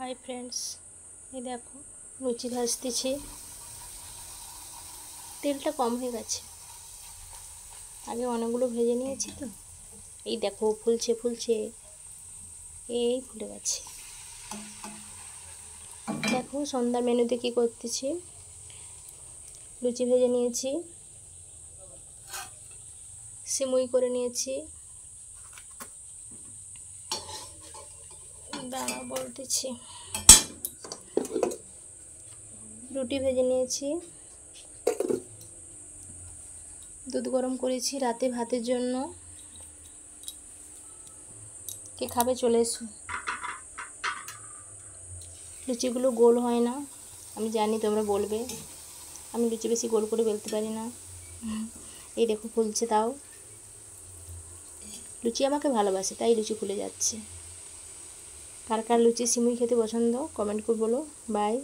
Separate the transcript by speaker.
Speaker 1: Hi friends, এই দেখো লুচি ভাজতেছি। তেলটা কম হয়ে গেছে, আগে অনেকগুলো ভেজে নিয়েছি তো। এই দেখো ফুলছে ফুলছে, এই ফুলে গেছে। দেখো সন্ধ্যার মেনুতে কি করতেছি। লুচি ভেজে নিয়েছি, সিমুই করে নিয়েছি, দাঁড়া বলতেছি, রুটি ভেজে নিয়েছি, দুধ গরম করেছি রাতে ভাতের জন্য। কে খাবে চলে এসো। লুচিগুলো গোল হয় না, আমি জানি তোমরা বলবে, আমি লুচি বেশি গোল করে বেলতে পারি না। এই দেখো ফুলছে, তাও লুচি আমাকে ভালোবাসে তাই লুচি ফুলে যাচ্ছে। কার কার লুচি সিমুই খেতে পছন্দ কমেন্ট করে বলো। বাই।